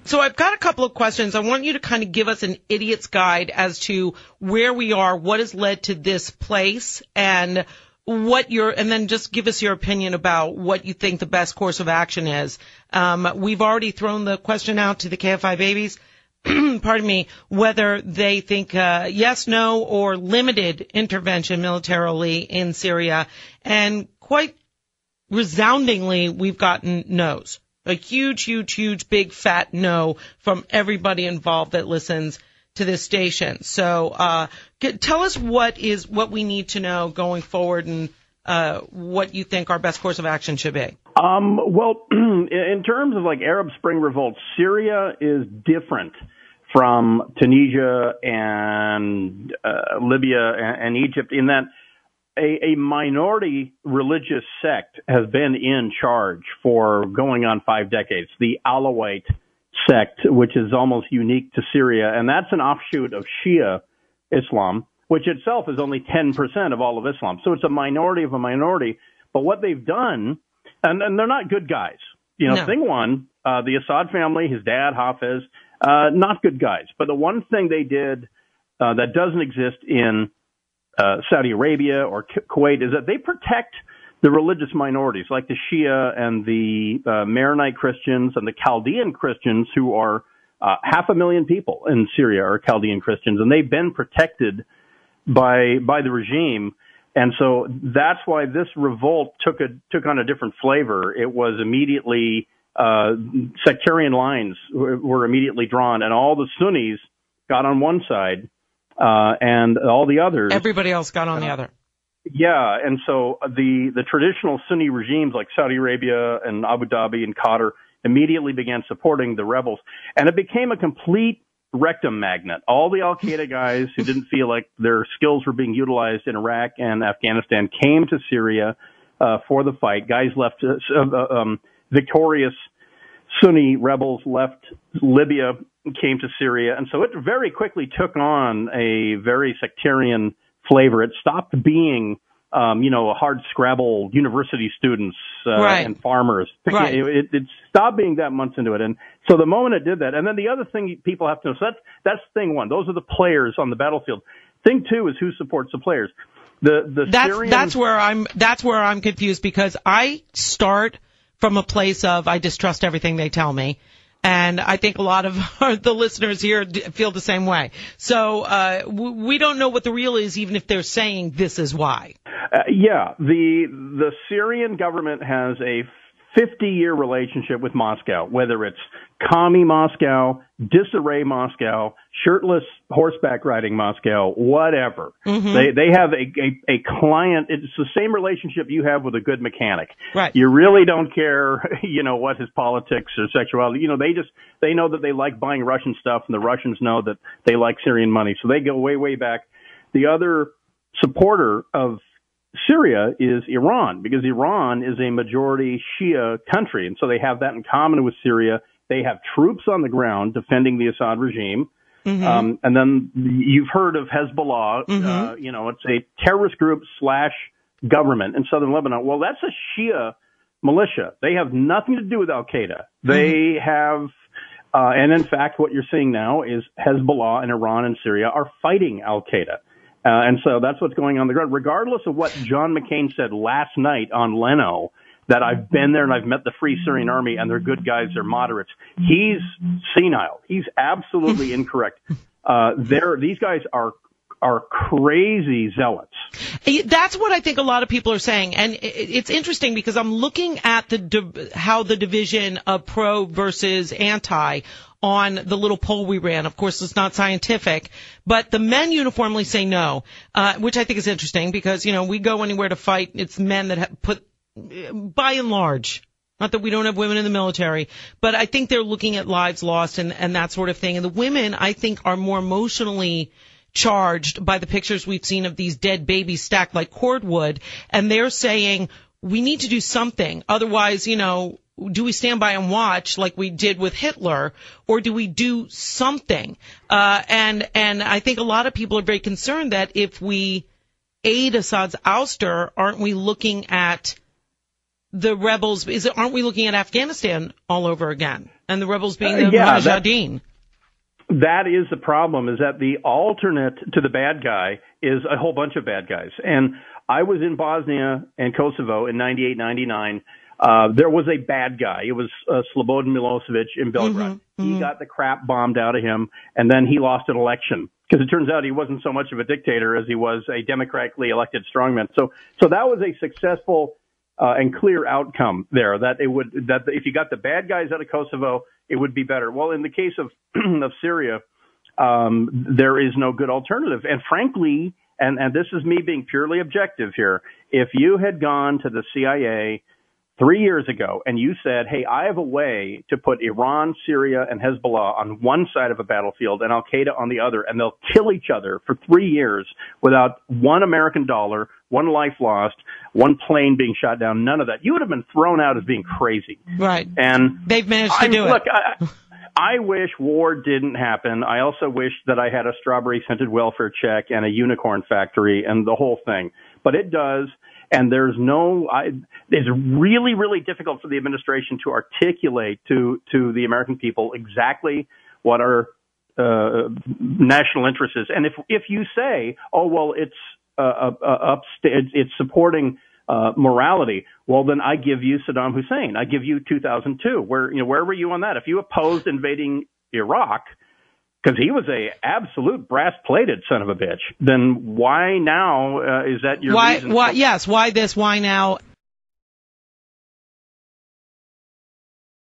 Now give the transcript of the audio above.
So I've got a couple of questions. I want you to kind of give us an idiot's guide as to where we are, what has led to this place, and and then just give us your opinion about what you think the best course of action is. We've already thrown the question out to the KFI babies, pardon me, whether they think yes, no, or limited intervention militarily in Syria. And quite resoundingly, we've gotten no's. A huge, huge, huge, big, fat no from everybody involved that listens to this station. So tell us what we need to know going forward and what you think our best course of action should be. Well, in terms of like Arab Spring revolts, Syria is different from Tunisia and Libya and Egypt in that a minority religious sect has been in charge for going on 5 decades, the Alawite sect, which is almost unique to Syria, and that's an offshoot of Shia Islam, which itself is only 10% of all of Islam. So it's a minority of a minority. But what they've done, and they're not good guys. You know, no. Thing one, the Assad family, his dad, Hafez, not good guys. But the one thing they did that doesn't exist in Saudi Arabia or Kuwait is that they protect the religious minorities like the Shia and the Maronite Christians and the Chaldean Christians, who are 500,000 people in Syria are Chaldean Christians, and they've been protected by the regime. And so that's why this revolt took on a different flavor. It was immediately sectarian lines were immediately drawn, and all the Sunnis got on one side. And all the others. Everybody else got on the other. Yeah, and so the traditional Sunni regimes like Saudi Arabia and Abu Dhabi and Qatar immediately began supporting the rebels. And it became a complete rectum magnet. All the Al-Qaeda guys who didn't feel like their skills were being utilized in Iraq and Afghanistan came to Syria for the fight. Guys left victorious Sunni rebels left Libya, came to Syria, and so it very quickly took on a very sectarian flavor. It stopped being, a hard scrabble university students and farmers. Right. It stopped being that months into it, and so the moment it did that, and then the other thing people have to know, so that's thing one. Those are the players on the battlefield. Thing two is who supports the players. That's where I'm confused, because I start from a place of I distrust everything they tell me. And I think a lot of the listeners here feel the same way. So we don't know what the real is, even if they're saying this is why. The Syrian government has a 50-year relationship with Moscow, whether it's commie Moscow, disarray Moscow, shirtless horseback riding Moscow, whatever. Mm-hmm. They have a client. It's the same relationship you have with a good mechanic. Right. You really don't care, what his politics or sexuality. They know that they like buying Russian stuff, and the Russians know that they like Syrian money. So they go way, way back. The other supporter of Syria is Iran, because Iran is a majority Shia country, and so they have that in common with Syria. They have troops on the ground defending the Assad regime. Mm-hmm. And then you've heard of Hezbollah. Mm-hmm. It's a terrorist group / government in southern Lebanon. Well, that's a Shia militia. They have nothing to do with Al-Qaeda. They have, and in fact, what you're seeing now is Hezbollah and Iran and Syria are fighting Al-Qaeda. And so that's what's going on the ground. Regardless of what John McCain said last night on Leno, that I've been there and I've met the Free Syrian Army and they're good guys, they're moderates. He's senile. He's absolutely incorrect. These guys are crazy zealots. That's what I think a lot of people are saying. And it's interesting because I'm looking at how the division of pro versus anti on the little poll we ran. Of course, it's not scientific, but the men uniformly say no, which I think is interesting because, we go anywhere to fight. It's men that have put, by and large, not that we don't have women in the military, but I think they're looking at lives lost and that sort of thing. And the women, I think, are more emotionally charged by the pictures we've seen of these dead babies stacked like cordwood. And they're saying, we need to do something. Otherwise, do we stand by and watch like we did with Hitler, or do we do something? And I think a lot of people are very concerned that if we aid Assad's ouster, aren't we looking at the rebels? Aren't we looking at Afghanistan all over again? And the rebels being the yeah, Mujahideen. That is the problem, is that the alternate to the bad guy is a whole bunch of bad guys. And I was in Bosnia and Kosovo in 98, 99. There was a bad guy. It was Slobodan Milosevic in Belgrade. He got the crap bombed out of him, and then he lost an election. Because it turns out he wasn't so much of a dictator as he was a democratically elected strongman. So that was a successful and clear outcome there. That if you got the bad guys out of Kosovo, it would be better. Well, in the case of of Syria, there is no good alternative. And frankly, and this is me being purely objective here, if you had gone to the CIA 3 years ago and you said, hey, I have a way to put Iran, Syria, and Hezbollah on one side of a battlefield and Al-Qaeda on the other, and they'll kill each other for 3 years without one American dollar, one life lost, one plane being shot down, none of that, you would have been thrown out as being crazy. Right. And they've managed to do it. Look, I wish war didn't happen. I also wish that I had a strawberry-scented welfare check and a unicorn factory and the whole thing. But it does. And it's really, really difficult for the administration to articulate to the American people exactly what our national interest is. And if you say, oh, well, it's supporting morality, well, then I give you Saddam Hussein. I give you 2002. Where were you on that? If you opposed invading Iraq, because he was a absolute brass-plated son of a bitch, then why now is that your reason? Why this? Why now?